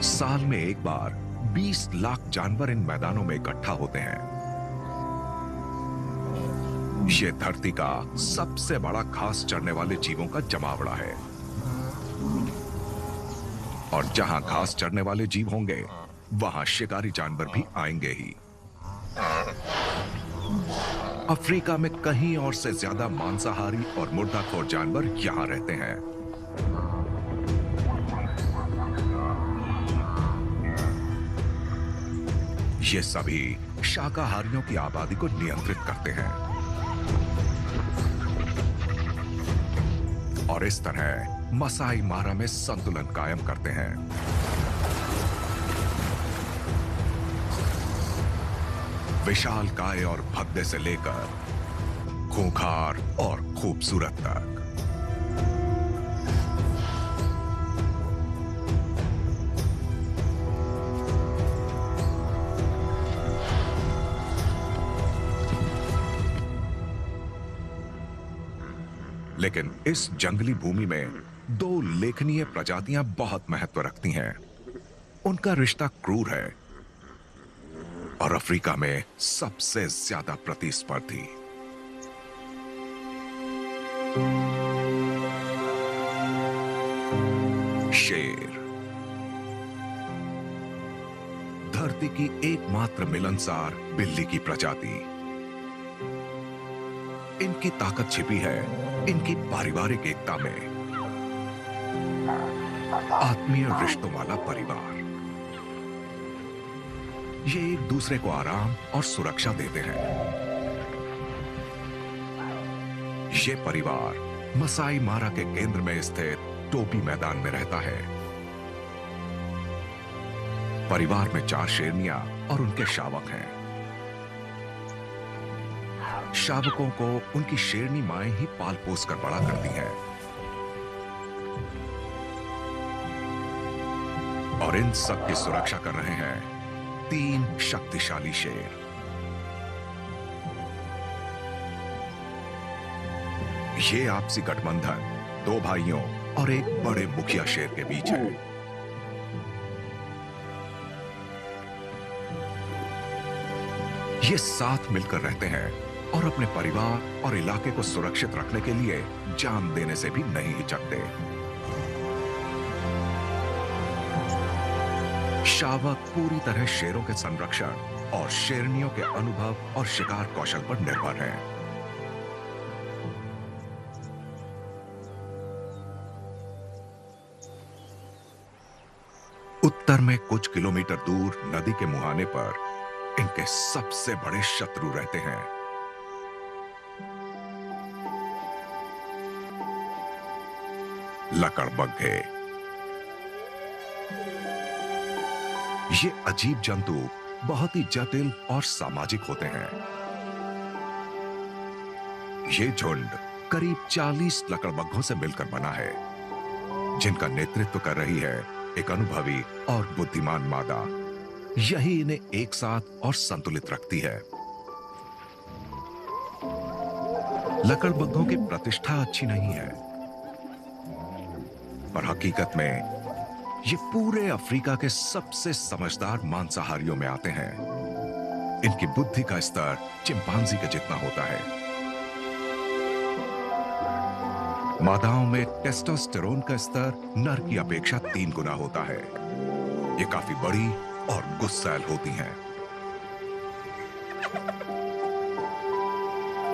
साल में एक बार 20 लाख जानवर इन मैदानों में इकट्ठा होते हैं। ये धरती का सबसे बड़ा घास चरने वाले जीवों का जमावड़ा है। और जहां घास चरने वाले जीव होंगे, वहां शिकारी जानवर भी आएंगे ही। अफ्रीका में कहीं और से ज्यादा मांसाहारी और मुर्दाखोर जानवर यहां रहते हैं। ये सभी शाकाहारियों की आबादी को नियंत्रित करते हैं और इस तरह मसाई मारा में संतुलन कायम करते हैं। विशाल काय और भद्दे से लेकर खूंखार और खूबसूरत तक। लेकिन इस जंगली भूमि में दो उल्लेखनीय प्रजातियां बहुत महत्व रखती हैं। उनका रिश्ता क्रूर है और अफ्रीका में सबसे ज्यादा प्रतिस्पर्धी। शेर, धरती की एकमात्र मिलनसार बिल्ली की प्रजाति। इनकी ताकत छिपी है इनकी पारिवारिक एकता में। आत्मीय रिश्तों वाला परिवार। ये एक दूसरे को आराम और सुरक्षा देते हैं। ये परिवार मसाई मारा के केंद्र में स्थित टोपी मैदान में रहता है। परिवार में 4 शेरनियां और उनके शावक हैं। शावकों को उनकी शेरनी माएं ही पाल पोस कर बड़ा करती हैं। और इन सब की सुरक्षा कर रहे हैं 3 शक्तिशाली शेर। ये आपसी गठबंधन 2 भाइयों और एक बड़े मुखिया शेर के बीच है। ये साथ मिलकर रहते हैं और अपने परिवार और इलाके को सुरक्षित रखने के लिए जान देने से भी नहीं हिचकते। शावक पूरी तरह शेरों के संरक्षण और शेरनियों के अनुभव और शिकार कौशल पर निर्भर हैं। उत्तर में कुछ किलोमीटर दूर नदी के मुहाने पर इनके सबसे बड़े शत्रु रहते हैं। लकड़बग्घे। ये अजीब जंतु बहुत ही जटिल और सामाजिक होते हैं। ये झुंड करीब 40 लकड़बग्घों से मिलकर बना है, जिनका नेतृत्व कर रही है एक अनुभवी और बुद्धिमान मादा। यही इन्हें एक साथ और संतुलित रखती है। लकड़बग्घों की प्रतिष्ठा अच्छी नहीं है, पर हकीकत में ये पूरे अफ्रीका के सबसे समझदार मांसाहारियों में आते हैं। इनकी बुद्धि का स्तर चिंपांजी के जितना होता है। मादाओं में टेस्टोस्टेरोन का स्तर नर की अपेक्षा 3 गुना होता है। ये काफी बड़ी और गुस्सैल होती हैं।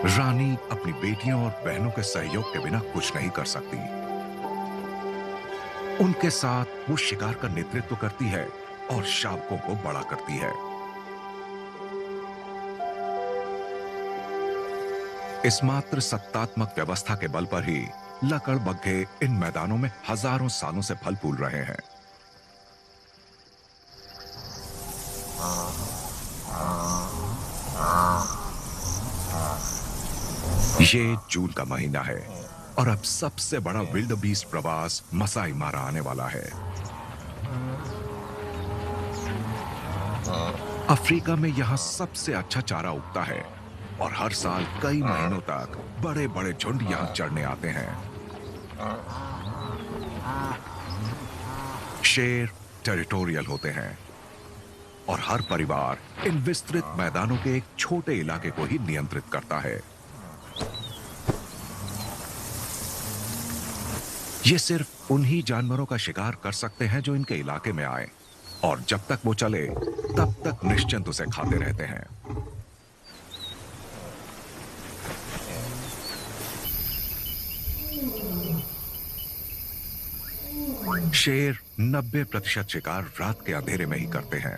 रानी अपनी बेटियों और बहनों के सहयोग के बिना कुछ नहीं कर सकती। उनके साथ वो शिकार का नेतृत्व करती है और शावकों को बड़ा करती है। इस मात्र सत्तात्मक व्यवस्था के बल पर ही लकड़बग्घे इन मैदानों में हजारों सालों से फल फूल रहे हैं। ये जून का महीना है और अब सबसे बड़ा विल्ड बीस्ट प्रवास मसाई मारा आने वाला है। अफ्रीका में यहां सबसे अच्छा चारा उगता है और हर साल कई महीनों तक बड़े बड़े झुंड यहां चढ़ने आते हैं। शेर टेरिटोरियल होते हैं और हर परिवार इन विस्तृत मैदानों के एक छोटे इलाके को ही नियंत्रित करता है। ये सिर्फ उन्हीं जानवरों का शिकार कर सकते हैं जो इनके इलाके में आए, और जब तक वो चले तब तक निश्चिंत उसे खाते रहते हैं। शेर 90% शिकार रात के अंधेरे में ही करते हैं।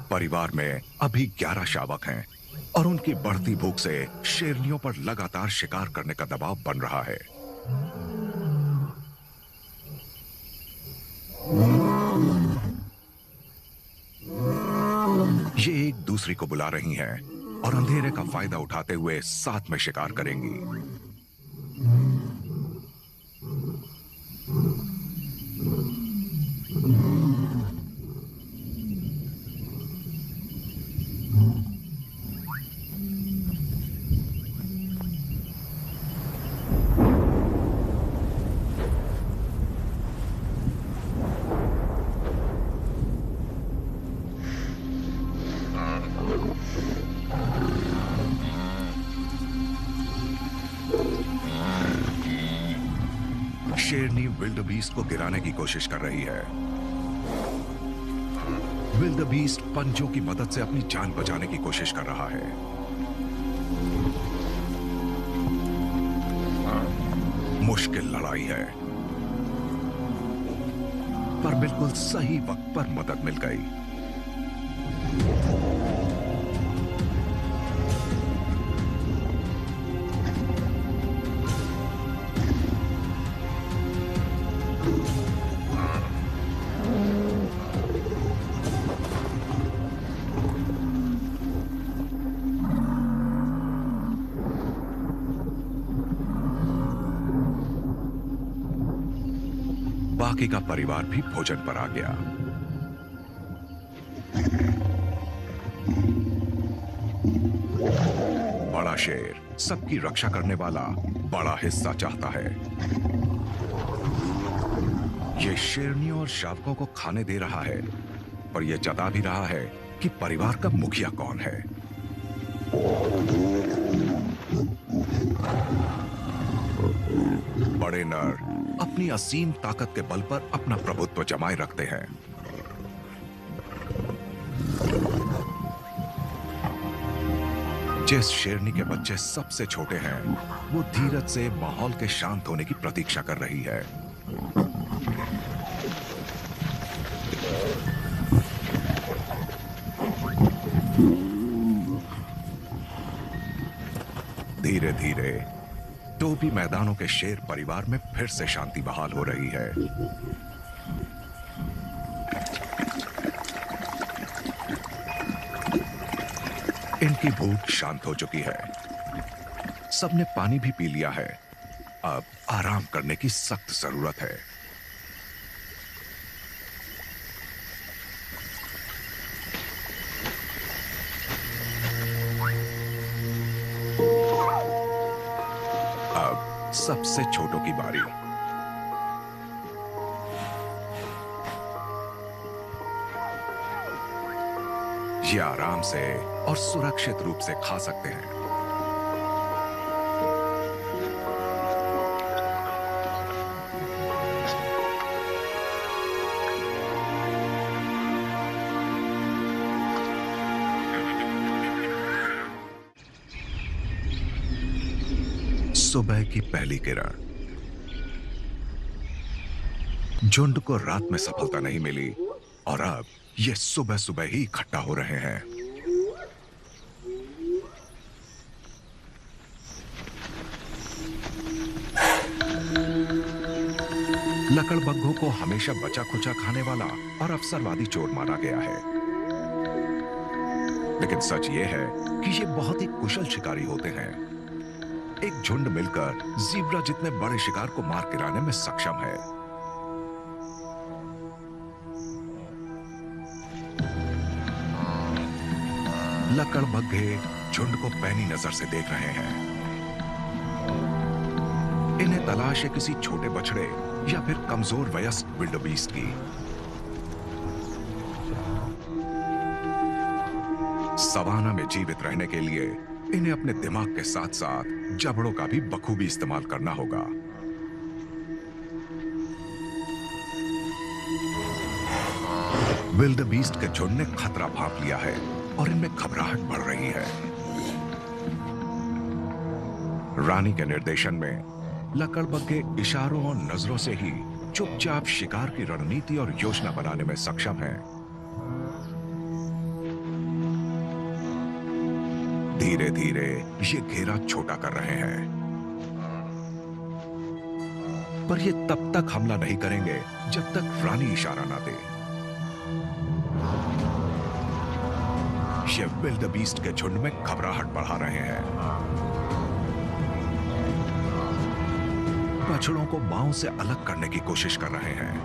परिवार में अभी 11 शावक हैं और उनकी बढ़ती भूख से शेरनियों पर लगातार शिकार करने का दबाव बन रहा है। ये एक दूसरी को बुला रही हैं और अंधेरे का फायदा उठाते हुए साथ में शिकार करेंगी। शेरनी विल्डबीस्ट को गिराने की कोशिश कर रही है। विल्डबीस्ट पंजों की मदद से अपनी जान बचाने की कोशिश कर रहा है। मुश्किल लड़ाई है, पर बिल्कुल सही वक्त पर मदद मिल गई। बाकी का परिवार भी भोजन पर आ गया। बड़ा शेर सबकी रक्षा करने वाला बड़ा हिस्सा चाहता है। ये शेरनियों और शावकों को खाने दे रहा है, पर यह जता भी रहा है कि परिवार का मुखिया कौन है। बड़े नर अपनी असीम ताकत के बल पर अपना प्रभुत्व जमाए रखते हैं। जिस शेरनी के बच्चे सबसे छोटे हैं, वो धीरज से माहौल के शांत होने की प्रतीक्षा कर रही है। धीरे धीरे टोपी मैदानों के शेर परिवार में फिर से शांति बहाल हो रही है। इनकी भूख शांत हो चुकी है। सबने पानी भी पी लिया है। अब आराम करने की सख्त जरूरत है। सबसे छोटों की बारी। ये आराम से और सुरक्षित रूप से खा सकते हैं। सुबह की पहली किरण। झुंड को रात में सफलता नहीं मिली और अब ये सुबह सुबह ही इकट्ठा हो रहे हैं। लकड़बग्घों को हमेशा बचा खुचा खाने वाला और अवसरवादी चोर माना गया है, लेकिन सच ये है कि ये बहुत ही कुशल शिकारी होते हैं। एक झुंड मिलकर ज़ीब्रा जितने बड़े शिकार को मार गिराने में सक्षम है। लकड़बग्घे झुंड को पैनी नजर से देख रहे हैं। इन्हें तलाश है किसी छोटे बछड़े या फिर कमजोर वयस्क विल्डरबीस्ट की। सवाना में जीवित रहने के लिए इन्हें अपने दिमाग के साथ साथ जबड़ों का भी बखूबी इस्तेमाल करना होगा। विल्डरबीस्ट के झुंड ने खतरा भांप लिया है और इनमें घबराहट बढ़ रही है। रानी के निर्देशन में लकड़बग के इशारों और नजरों से ही चुपचाप शिकार की रणनीति और योजना बनाने में सक्षम है। धीरे धीरे ये घेरा छोटा कर रहे हैं, पर ये तब तक हमला नहीं करेंगे जब तक रानी इशारा ना दे। ये विल्डरबीस्ट के झुंड में घबराहट बढ़ा रहे हैं। बछड़ों को मांओं से अलग करने की कोशिश कर रहे हैं।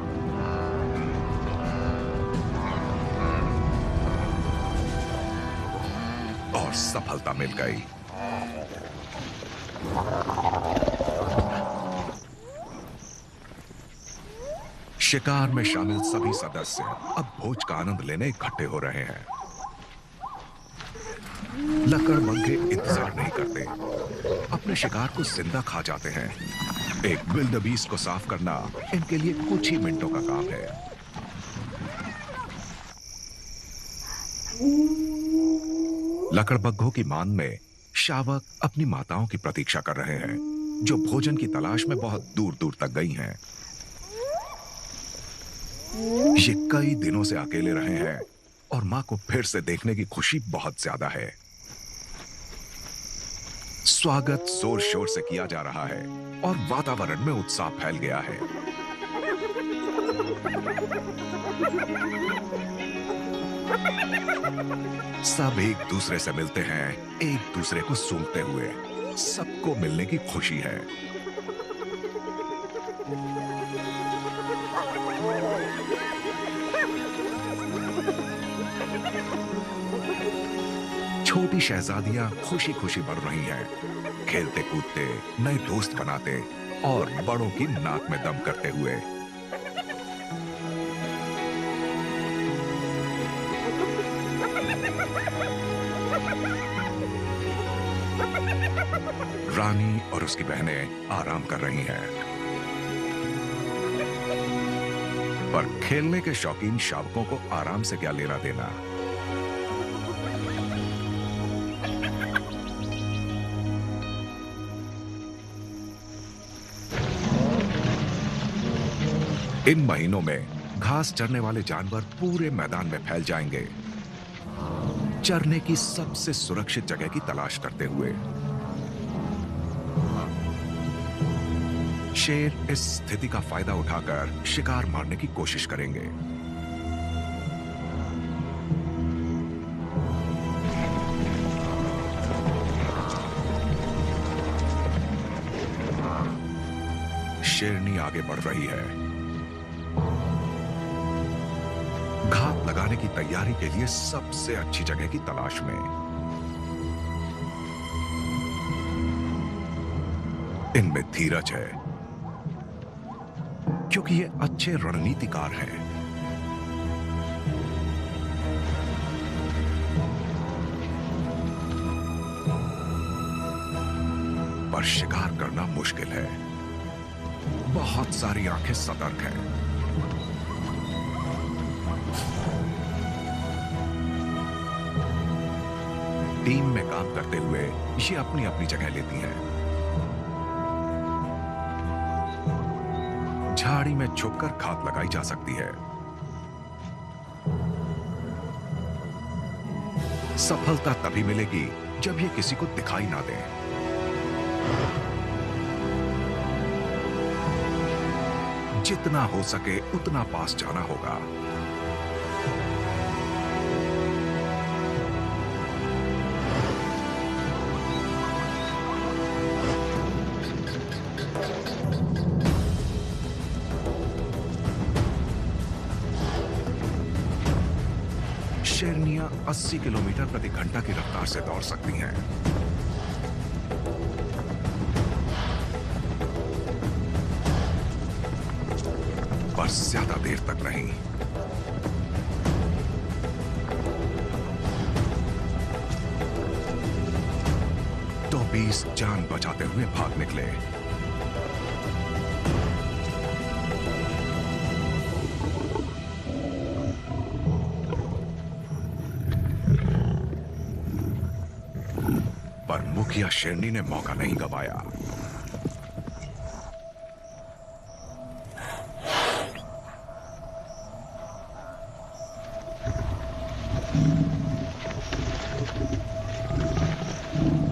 और सफलता मिल गई। शिकार में शामिल सभी सदस्य अब भोज का आनंद लेने इकट्ठे हो रहे हैं। लकड़बग्घे इंतजार नहीं करते, अपने शिकार को जिंदा खा जाते हैं। एक विल्डरबीस्ट को साफ करना इनके लिए कुछ ही मिनटों का काम है। लकड़बग्घों की मान में शावक अपनी माताओं की प्रतीक्षा कर रहे हैं, जो भोजन की तलाश में बहुत दूर दूर तक गई हैं। ये कई दिनों से अकेले रहे हैं और मां को फिर से देखने की खुशी बहुत ज्यादा है। स्वागत जोर शोर से किया जा रहा है और वातावरण में उत्साह फैल गया है। सब एक दूसरे से मिलते हैं, एक दूसरे को सूंघते हुए। सबको मिलने की खुशी है। छोटी शहजादियां खुशी खुशी बढ़ रही हैं, खेलते कूदते, नए दोस्त बनाते और बड़ों की नाक में दम करते हुए। रानी और उसकी बहनें आराम कर रही हैं, पर खेलने के शौकीन शावकों को आराम से क्या लेना देना। इन महीनों में घास चरने वाले जानवर पूरे मैदान में फैल जाएंगे, चरने की सबसे सुरक्षित जगह की तलाश करते हुए। शेर इस स्थिति का फायदा उठाकर शिकार मारने की कोशिश करेंगे। शेरनी आगे बढ़ रही है, घात लगाने की तैयारी के लिए सबसे अच्छी जगह की तलाश में। इनमें धीरज है, क्योंकि ये अच्छे रणनीतिकार हैं। पर शिकार करना मुश्किल है। बहुत सारी आंखें सतर्क हैं। टीम में काम करते हुए ये अपनी अपनी जगह लेती हैं। झाड़ी में छुपकर घात लगाई जा सकती है। सफलता तभी मिलेगी जब ये किसी को दिखाई ना दे। जितना हो सके उतना पास जाना होगा। शेरनियां 80 किलोमीटर प्रति घंटा की रफ्तार से दौड़ सकती हैं। ज्यादा देर तक नहीं। तो बीस जान बचाते हुए भाग निकले। पर मुखिया शेरनी ने मौका नहीं गंवाया।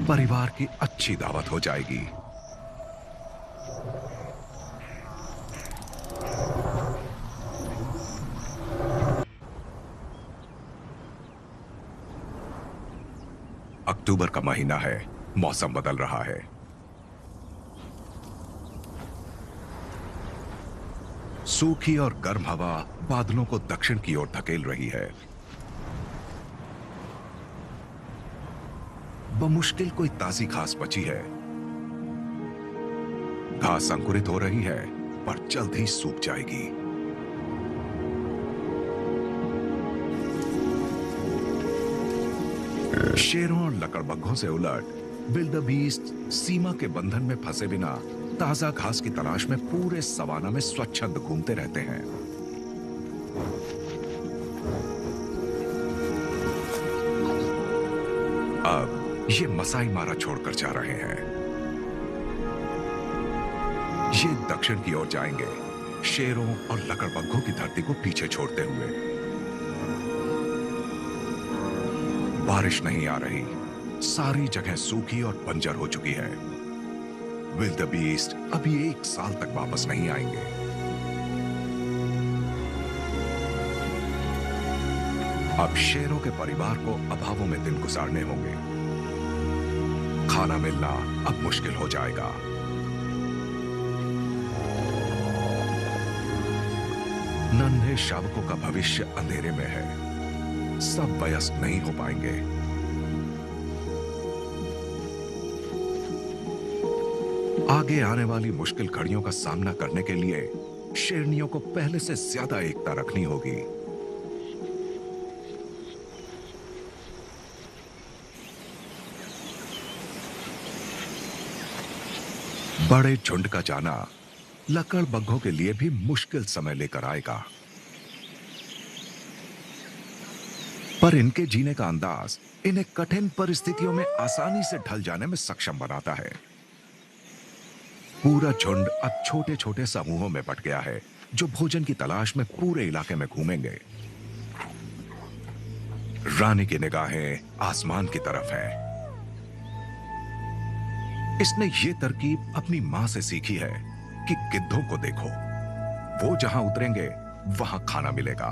परिवार की अच्छी दावत हो जाएगी। अक्टूबर का महीना है, मौसम बदल रहा है। सूखी और गर्म हवा बादलों को दक्षिण की ओर धकेल रही है। बमुश्किल कोई ताजी घास बची है। घास अंकुरित हो रही है, पर जल्द ही सूख जाएगी। शेरों और लकड़बग्घों से उलट विल्डबीस्ट सीमा के बंधन में फंसे बिना ताजा घास की तलाश में पूरे सवाना में स्वच्छंद घूमते रहते हैं। अब ये मसाई मारा छोड़कर जा रहे हैं। ये दक्षिण की ओर जाएंगे, शेरों और लकड़बग्घों की धरती को पीछे छोड़ते हुए। बारिश नहीं आ रही, सारी जगह सूखी और बंजर हो चुकी है। विल्डबीस्ट अभी 1 साल तक वापस नहीं आएंगे। अब शेरों के परिवार को अभावों में दिन गुजारने होंगे। खाना मिलना अब मुश्किल हो जाएगा। नन्हे शावकों का भविष्य अंधेरे में है। सब वयस्क नहीं हो पाएंगे। आगे आने वाली मुश्किल घड़ियों का सामना करने के लिए शेरनियों को पहले से ज्यादा एकता रखनी होगी। बड़े झुंड का जाना लकड़बग्घों के लिए भी मुश्किल समय लेकर आएगा। पर इनके जीने का अंदाज इन्हें कठिन परिस्थितियों में आसानी से ढल जाने में सक्षम बनाता है। पूरा झुंड अब छोटे छोटे समूहों में बट गया है, जो भोजन की तलाश में पूरे इलाके में घूमेंगे। रानी की निगाहें आसमान की तरफ हैं। इसने ये तरकीब अपनी मां से सीखी है कि गिद्धों को देखो, वो जहां उतरेंगे वहां खाना मिलेगा।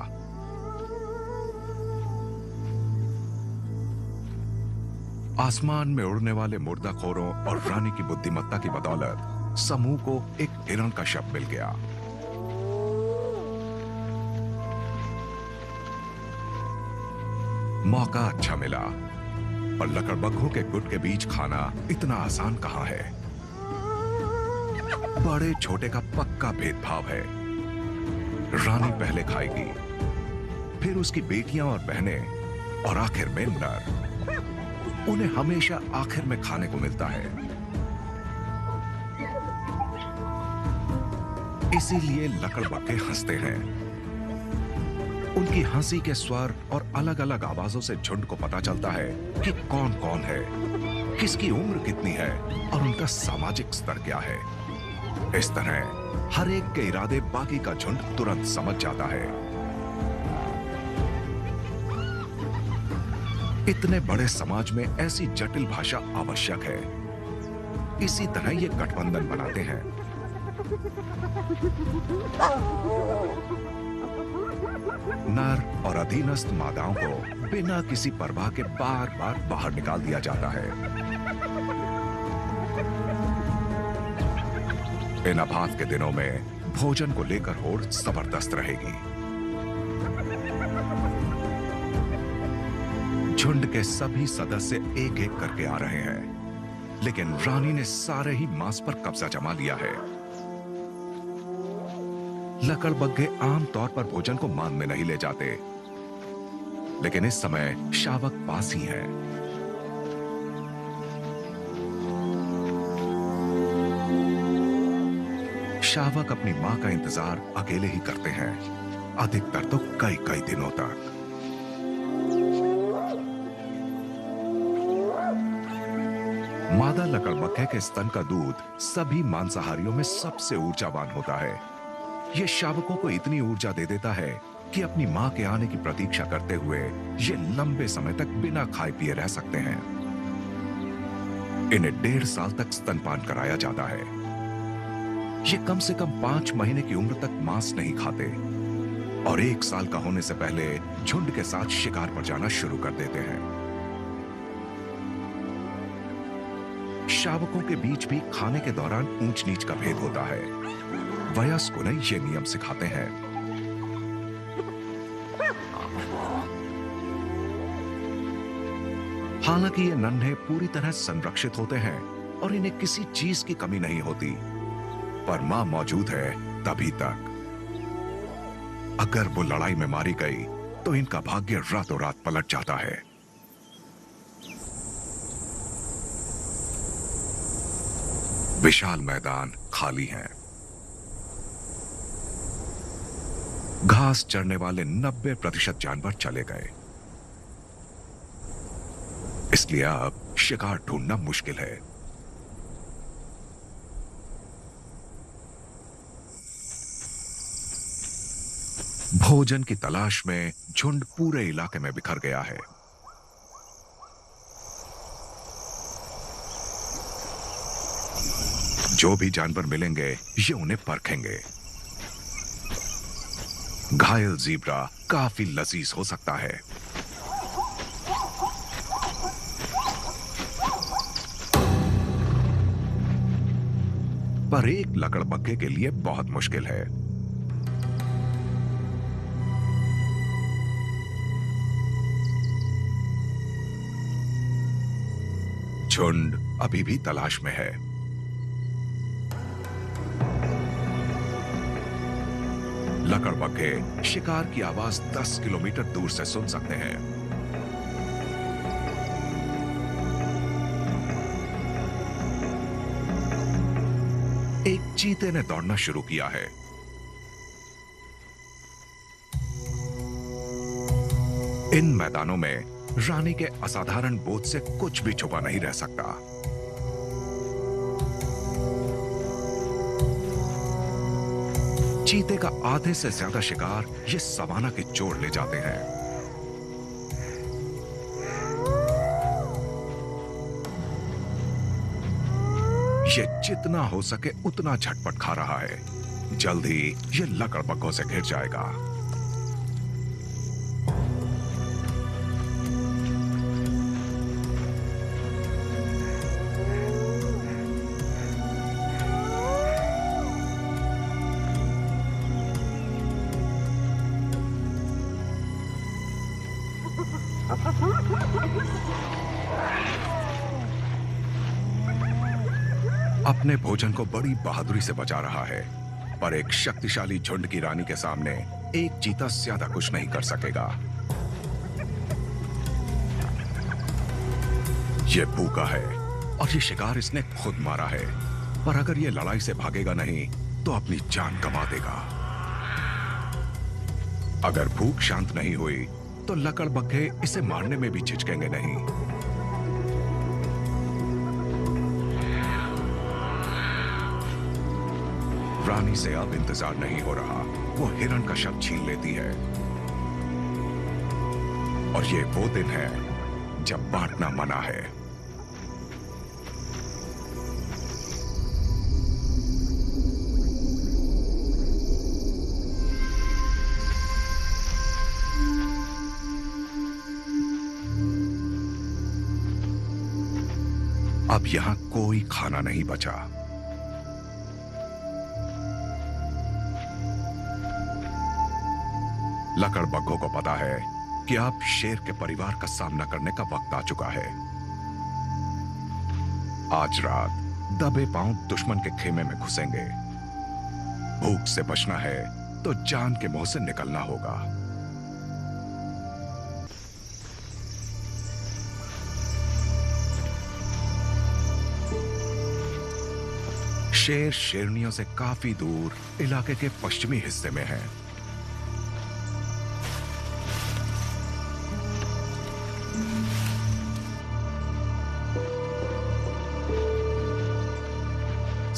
आसमान में उड़ने वाले मुर्दाखोरों और रानी की बुद्धिमत्ता की बदौलत समूह को एक हिरण का शव मिल गया। मौका अच्छा मिला, पर लकड़बग्घों के गुट के बीच खाना इतना आसान कहां है। बड़े छोटे का पक्का भेदभाव है। रानी पहले खाएगी, फिर उसकी बेटियां और बहनें, और आखिर में नर। उन्हें हमेशा आखिर में खाने को मिलता है। इसीलिए लकड़बग्घे हंसते हैं। उनकी हंसी के स्वर और अलग अलग आवाजों से झुंड को पता चलता है कि कौन कौन है, किसकी उम्र कितनी है और उनका सामाजिक स्तर क्या है। इस तरह हर एक के इरादे बाकी का झुंड तुरंत समझ जाता है। इतने बड़े समाज में ऐसी जटिल भाषा आवश्यक है। इसी तरह ये गठबंधन बनाते हैं। नर और अधीनस्थ मादाओं को बिना किसी परवाह के बार बार बाहर निकाल दिया जाता है। इन अभाव के दिनों में भोजन को लेकर होड़ जबरदस्त रहेगी। झुंड के सभी सदस्य एक एक करके आ रहे हैं, लेकिन रानी ने सारे ही मांस पर कब्जा जमा लिया है। लकड़बग्घे आमतौर पर भोजन को मान में नहीं ले जाते, लेकिन इस समय शावक पास ही है। शावक अपनी मां का इंतजार अकेले ही करते हैं, अधिकतर तो कई कई दिनों तक। मादा लकड़बग्घे के स्तन का दूध सभी मांसाहारियों में सबसे ऊर्जावान होता है। यह शावकों को इतनी ऊर्जा दे देता है कि अपनी मां के आने की प्रतीक्षा करते हुए ये लंबे समय तक बिना खाए पिए रह सकते हैं। इन्हें 1.5 साल तक स्तनपान कराया जाता है। ये कम से कम 5 महीने की उम्र तक मांस नहीं खाते और 1 साल का होने से पहले झुंड के साथ शिकार पर जाना शुरू कर देते हैं। शावकों के बीच भी खाने के दौरान ऊंच नीच का भेद होता है। वयस्क उन्हें ये नियम सिखाते हैं। हालांकि ये नन्हे पूरी तरह संरक्षित होते हैं और इन्हें किसी चीज की कमी नहीं होती, पर मां मौजूद है तभी तक। अगर वो लड़ाई में मारी गई तो इनका भाग्य रातों रात पलट जाता है। विशाल मैदान खाली हैं। घास चरने वाले 90% जानवर चले गए, इसलिए अब शिकार ढूंढना मुश्किल है। भोजन की तलाश में झुंड पूरे इलाके में बिखर गया है। जो भी जानवर मिलेंगे ये उन्हें परखेंगे। घायल ज़ीब्रा काफी लजीज हो सकता है। पर एक लकड़बग्घे के लिए बहुत मुश्किल है। झुंड अभी भी तलाश में है। लकड़बग्घे शिकार की आवाज 10 किलोमीटर दूर से सुन सकते हैं। एक चीते ने दौड़ना शुरू किया है। इन मैदानों में रानी के असाधारण बोध से कुछ भी छुपा नहीं रह सकता। चीते का आधे से ज्यादा शिकार ये सवाना के चोर ले जाते हैं। ये जितना हो सके उतना झटपट खा रहा है। जल्द ही ये लकड़बग्घों से घिर जाएगा। अपने भोजन को बड़ी बहादुरी से बचा रहा है, पर एक शक्तिशाली झुंड की रानी के सामने एक चीता ज्यादा कुछ नहीं कर सकेगा। ये भूखा है और ये शिकार इसने खुद मारा है, पर अगर ये लड़ाई से भागेगा नहीं तो अपनी जान गंवा देगा। अगर भूख शांत नहीं हुई तो लकड़बग्घे इसे मारने में भी झिझकेंगे नहीं। रानी से अब इंतजार नहीं हो रहा। वो हिरण का शव छीन लेती है और ये वो दिन है जब बांटना मना है। अब यहां कोई खाना नहीं बचा। लकड़बग्घों को पता है कि अब शेर के परिवार का सामना करने का वक्त आ चुका है। आज रात दबे पांव दुश्मन के खेमे में घुसेंगे। भूख से बचना है तो जान के मुंह से निकलना होगा। शेर शेरनियों से काफी दूर इलाके के पश्चिमी हिस्से में है।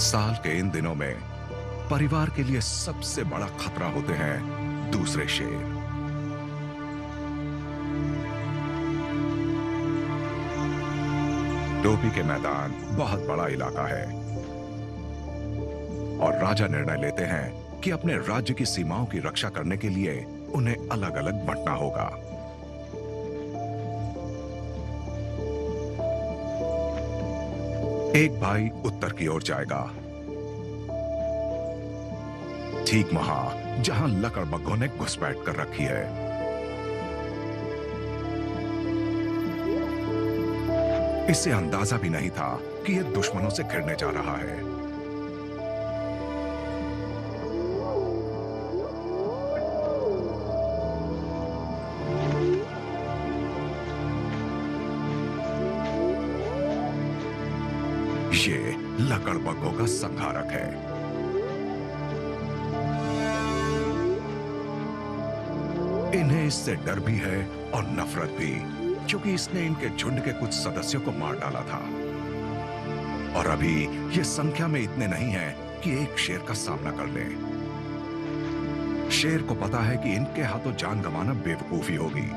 साल के इन दिनों में परिवार के लिए सबसे बड़ा खतरा होते हैं दूसरे शेर। टोपी के मैदान बहुत बड़ा इलाका है और राजा निर्णय लेते हैं कि अपने राज्य की सीमाओं की रक्षा करने के लिए उन्हें अलग अलग बंटना होगा। एक भाई उत्तर की ओर जाएगा, ठीक वहां जहां लकड़बग्घों ने घुसपैठ कर रखी है। इसे अंदाजा भी नहीं था कि यह दुश्मनों से घिरने जा रहा है। ये लकड़बग्घों का संहारक है। इन्हें इससे डर भी है और नफरत भी, क्योंकि इसने इनके झुंड के कुछ सदस्यों को मार डाला था और अभी ये संख्या में इतने नहीं हैं कि एक शेर का सामना कर ले। शेर को पता है कि इनके हाथों जान गंवाना बेवकूफी होगी।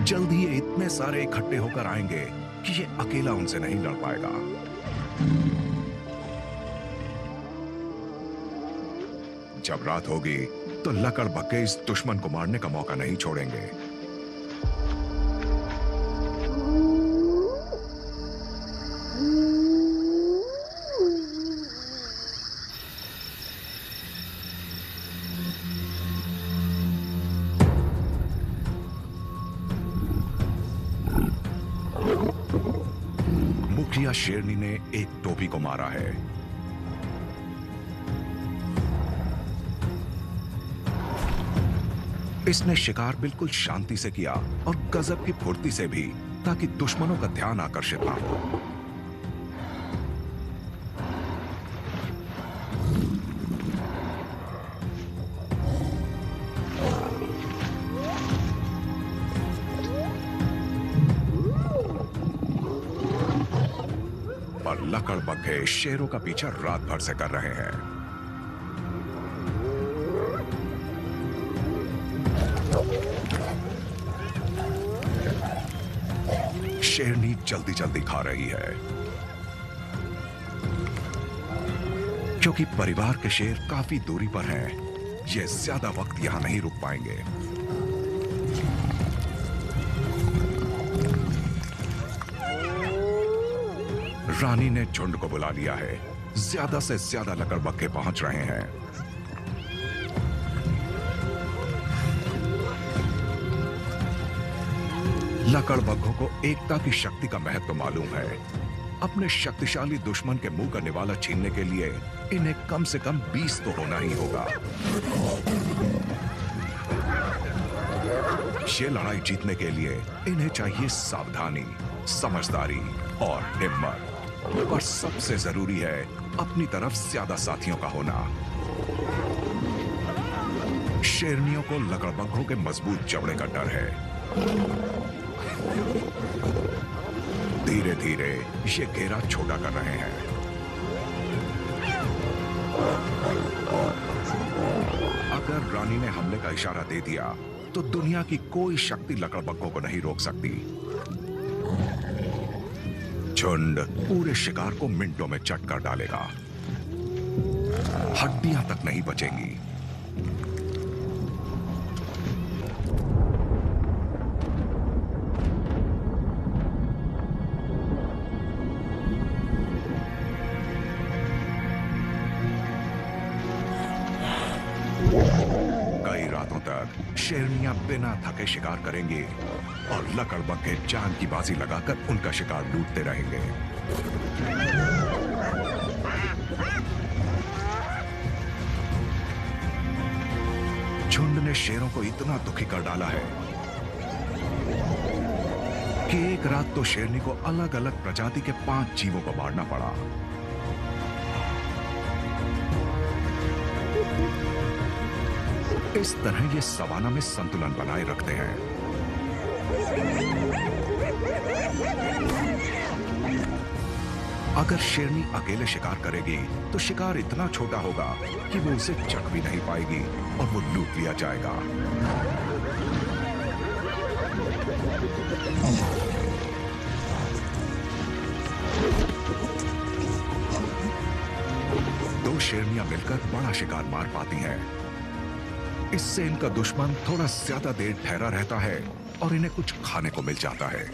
जल्द ही ये इतने सारे इकट्ठे होकर आएंगे कि ये अकेला उनसे नहीं लड़ पाएगा। जब रात होगी तो लकड़बग्घे इस दुश्मन को मारने का मौका नहीं छोड़ेंगे। मुखिया शेरनी ने एक टोपी को मारा है। इसने शिकार बिल्कुल शांति से किया और गजब की फुर्ती से भी, ताकि दुश्मनों का ध्यान आकर्षित ना हो। पर लकड़बग्घे शेरों का पीछा रात भर से कर रहे हैं। शेरनी जल्दी जल्दी खा रही है, क्योंकि परिवार के शेर काफी दूरी पर हैं। ये ज्यादा वक्त यहां नहीं रुक पाएंगे। रानी ने झुंड को बुला लिया है। ज्यादा से ज्यादा लकड़बग्घे पहुंच रहे हैं। लकड़बग्घों को एकता की शक्ति का महत्व मालूम है। अपने शक्तिशाली दुश्मन के मुंह का निवाला छीनने के लिए इन्हें कम से कम 20 तो होना ही होगा। ये लड़ाई जीतने के लिए इन्हें चाहिए सावधानी, समझदारी और हिम्मत। और सबसे जरूरी है अपनी तरफ ज्यादा साथियों का होना। शेरनियों को लकड़बग्घों के मजबूत जबड़े का डर है। धीरे धीरे ये घेरा छोटा कर रहे हैं। अगर रानी ने हमले का इशारा दे दिया तो दुनिया की कोई शक्ति लकड़बग्घों को नहीं रोक सकती। झुंड पूरे शिकार को मिनटों में चट कर डालेगा। हड्डियां तक नहीं बचेंगी। कई रातों तक शेरनियां बिना थके शिकार करेंगे और लकड़बग्घे जान की बाजी लगाकर उनका शिकार लूटते रहेंगे। ने शेरों को इतना दुखी कर डाला है कि एक रात तो शेरनी को अलग अलग प्रजाति के 5 जीवों को मारना पड़ा। इस तरह ये सवाना में संतुलन बनाए रखते हैं। अगर शेरनी अकेले शिकार करेगी तो शिकार इतना छोटा होगा कि वो उसे चख भी नहीं पाएगी और वो लूट लिया जाएगा। दो शेरनियां मिलकर बड़ा शिकार मार पाती हैं। इससे इनका दुश्मन थोड़ा ज्यादा देर ठहरा रहता है और इन्हें कुछ खाने को मिल जाता है।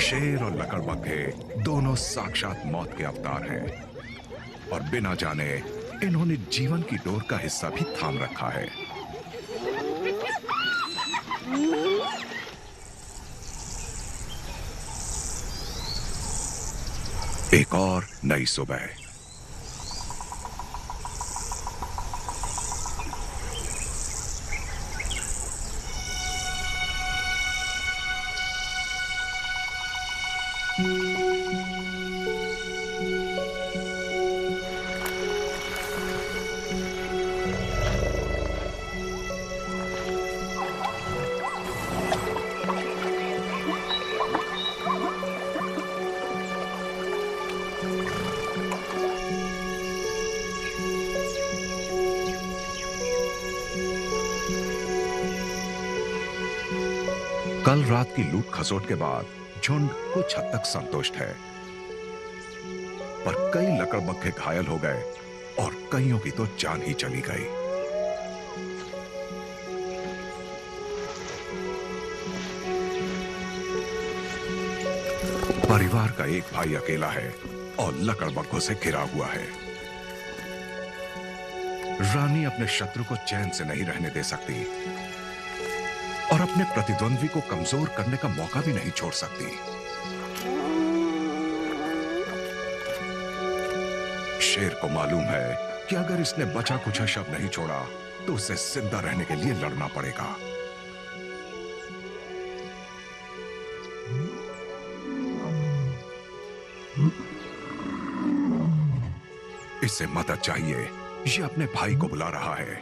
शेर और लकड़बग्घे दोनों साक्षात मौत के अवतार हैं और बिना जाने इन्होंने जीवन की डोर का हिस्सा भी थाम रखा है। एक और नई सुबह। कल रात की लूट खसोट के बाद झुंड कुछ हद तक संतुष्ट है, पर कई लकड़बग्घे घायल हो गए और कईयों की तो जान ही चली गई। परिवार का एक भाई अकेला है और लकड़बग्घों से घिरा हुआ है। रानी अपने शत्रु को चैन से नहीं रहने दे सकती और अपने प्रतिद्वंद्वी को कमजोर करने का मौका भी नहीं छोड़ सकती। शेर को मालूम है कि अगर इसने बचा कुछ शब्द नहीं छोड़ा तो उसे जिंदा रहने के लिए लड़ना पड़ेगा। इसे मदद चाहिए। ये अपने भाई को बुला रहा है।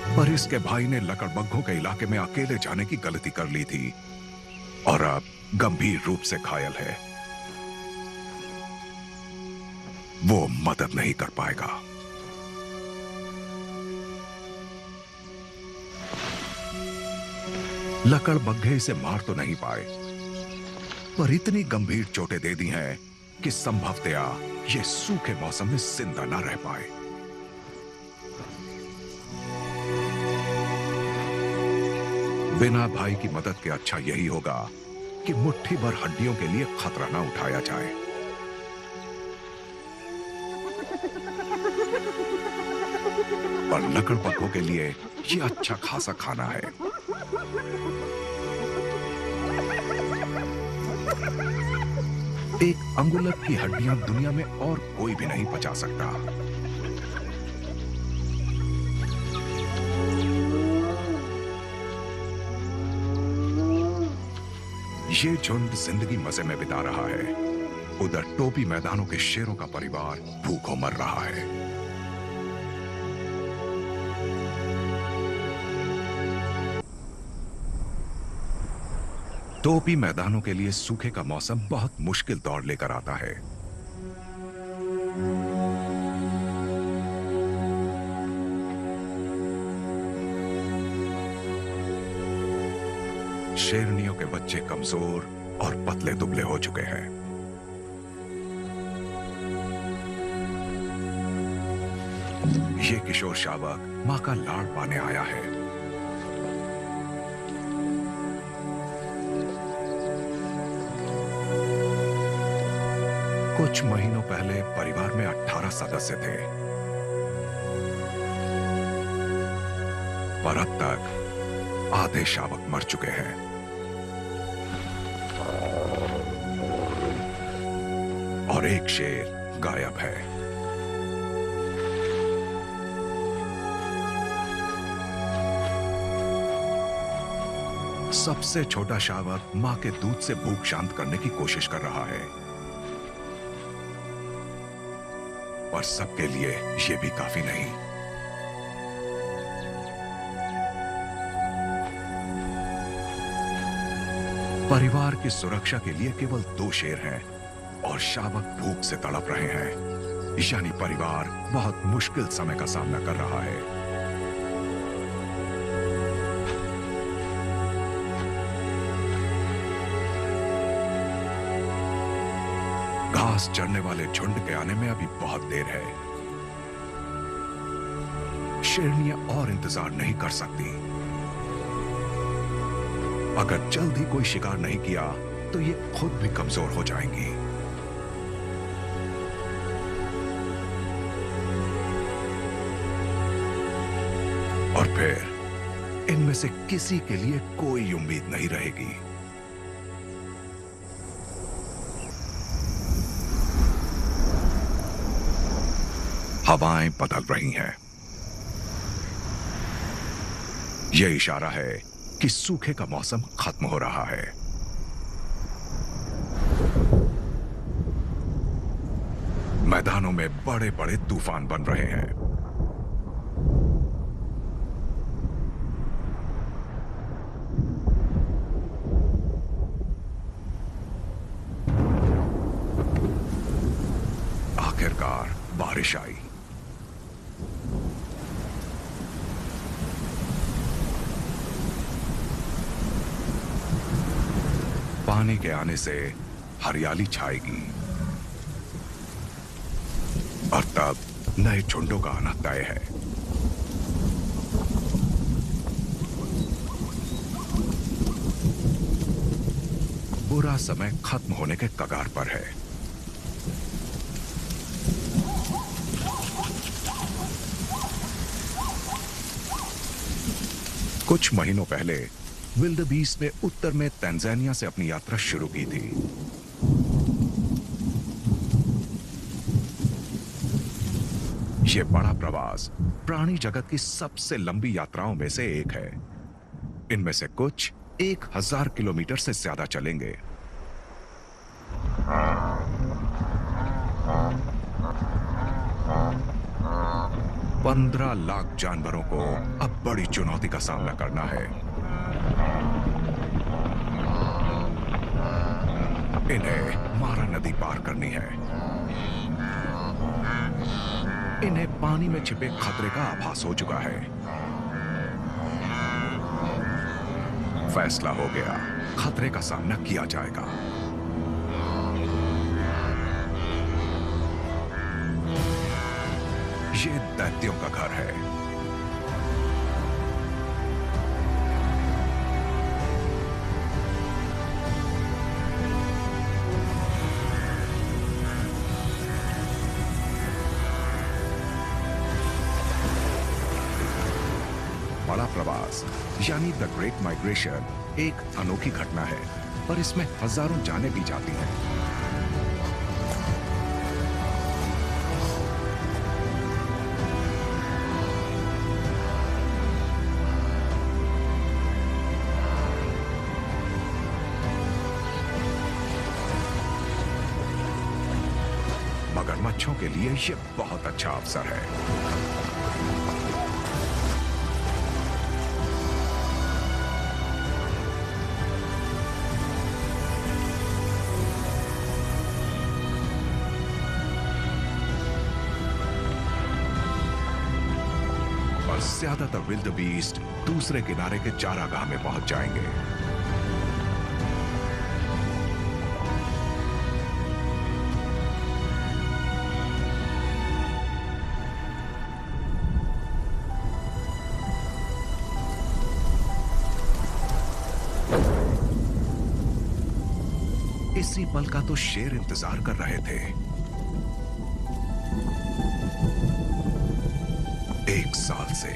पर इसके भाई ने लकड़बग्घों के इलाके में अकेले जाने की गलती कर ली थी और अब गंभीर रूप से घायल है। वो मदद नहीं कर पाएगा। लकड़बग्घे इसे मार तो नहीं पाए, पर इतनी गंभीर चोटें दे दी हैं कि संभवतया ये सूखे मौसम में जिंदा न रह पाए। बिना भाई की मदद के अच्छा यही होगा कि मुट्ठी भर हड्डियों के लिए खतरा ना उठाया जाए। पर लकड़बग्घों के लिए ये अच्छा खासा खाना है। एक अंगुलक की हड्डियां दुनिया में और कोई भी नहीं पचा सकता। ये झुंड जिंदगी मजे में बिता रहा है। उधर टोपी मैदानों के शेरों का परिवार भूखों मर रहा है। टोपी मैदानों के लिए सूखे का मौसम बहुत मुश्किल दौर लेकर आता है। शेरनियों के बच्चे कमजोर और पतले दुबले हो चुके हैं। ये किशोर शावक मां का लाड़ पाने आया है। कुछ महीनों पहले परिवार में 18 सदस्य थे। पर अब तक आधे शावक मर चुके हैं और एक शेर गायब है। सबसे छोटा शावक मां के दूध से भूख शांत करने की कोशिश कर रहा है, पर सबके लिए यह भी काफी नहीं। परिवार की सुरक्षा के लिए केवल 2 शेर हैं और शावक भूख से तड़प रहे हैं, यानी परिवार बहुत मुश्किल समय का सामना कर रहा है। घास चरने वाले झुंड के आने में अभी बहुत देर है। शेरनियां और इंतजार नहीं कर सकती। अगर जल्द ही कोई शिकार नहीं किया तो ये खुद भी कमजोर हो जाएंगी। और फिर इनमें से किसी के लिए कोई उम्मीद नहीं रहेगी। हवाएं बदल रही हैं। यह इशारा है कि सूखे का मौसम खत्म हो रहा है। मैदानों में बड़े बड़े तूफान बन रहे हैं। आखिरकार बारिश आई। पानी के आने से हरियाली छाएगी और तब नए झुंडों का आना तय है। बुरा समय खत्म होने के कगार पर है। कुछ महीनों पहले विल्डेबीस्ट ने उत्तर में तंजानिया से अपनी यात्रा शुरू की थी। यह बड़ा प्रवास प्राणी जगत की सबसे लंबी यात्राओं में से एक है। इनमें से कुछ 1000 किलोमीटर से ज्यादा चलेंगे। पंद्रह लाख जानवरों को अब बड़ी चुनौती का सामना करना है। इन्हें मारा नदी पार करनी है। इन्हें पानी में छिपे खतरे का आभास हो चुका है। फैसला हो गया, खतरे का सामना किया जाएगा। ये दैत्यों का घर है। बड़ा प्रवास यानी द ग्रेट माइग्रेशन एक अनोखी घटना है, पर इसमें हजारों जानें भी जाती हैं। मगरमच्छों के लिए यह बहुत अच्छा अवसर है। और ज्यादातर विल्डेबीस्ट दूसरे किनारे के चारागाह में पहुंच जाएंगे। इसी पल का तो शेर इंतजार कर रहे थे। 1 साल से।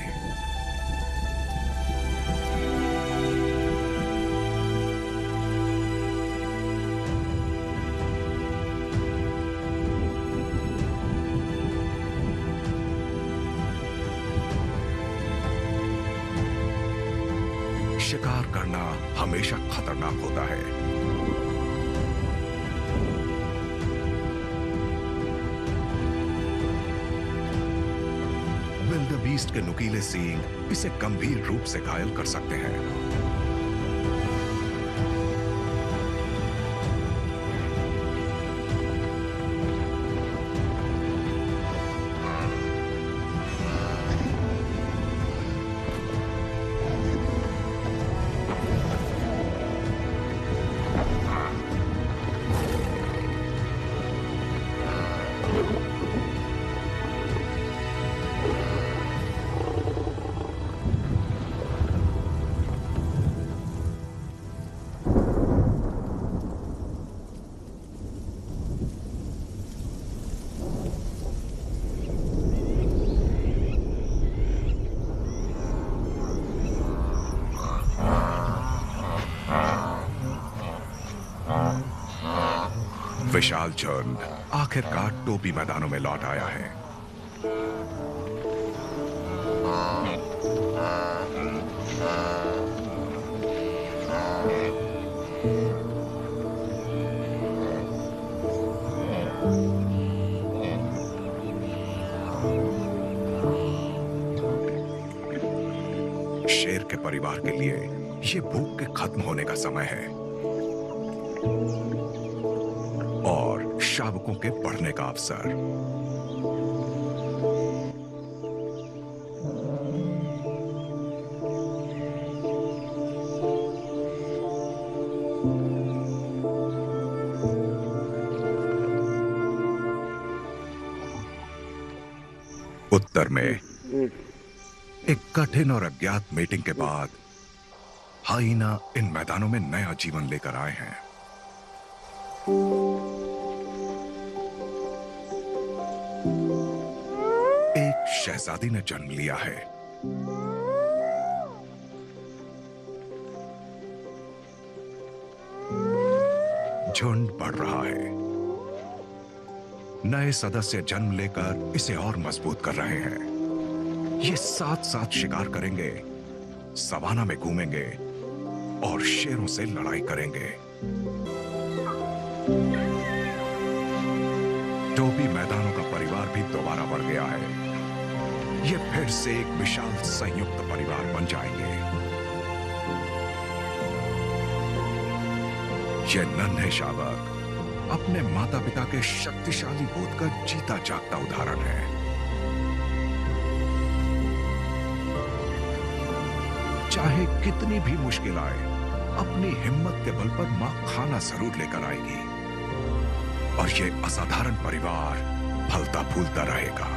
करना हमेशा खतरनाक होता है। विल्डेबीस्ट के नुकीले सींग इसे गंभीर रूप से घायल कर सकते हैं। विशाल झुंड आखिरकार टोपी मैदानों में लौट आया है। शेर के परिवार के लिए ये भूख के खत्म होने का समय है और शावकों के बढ़ने का अवसर। उत्तर में एक कठिन और अज्ञात मीटिंग के बाद हाइना इन मैदानों में नया जीवन लेकर आए हैं। एक शहजादी ने जन्म लिया है। झुंड बढ़ रहा है। नए सदस्य जन्म लेकर इसे और मजबूत कर रहे हैं। ये साथ साथ शिकार करेंगे, सवाना में घूमेंगे और शेरों से लड़ाई करेंगे। टोपी मैदानों का परिवार भी दोबारा बढ़ गया है। ये फिर से एक विशाल संयुक्त परिवार बन जाएंगे। ये नन्हे शावक अपने माता पिता के शक्तिशाली बोध का जीता जागता उदाहरण है। चाहे कितनी भी मुश्किल आए, अपनी हिम्मत के बल पर मां खाना जरूर लेकर आएगी और ये असाधारण परिवार फलता फूलता रहेगा।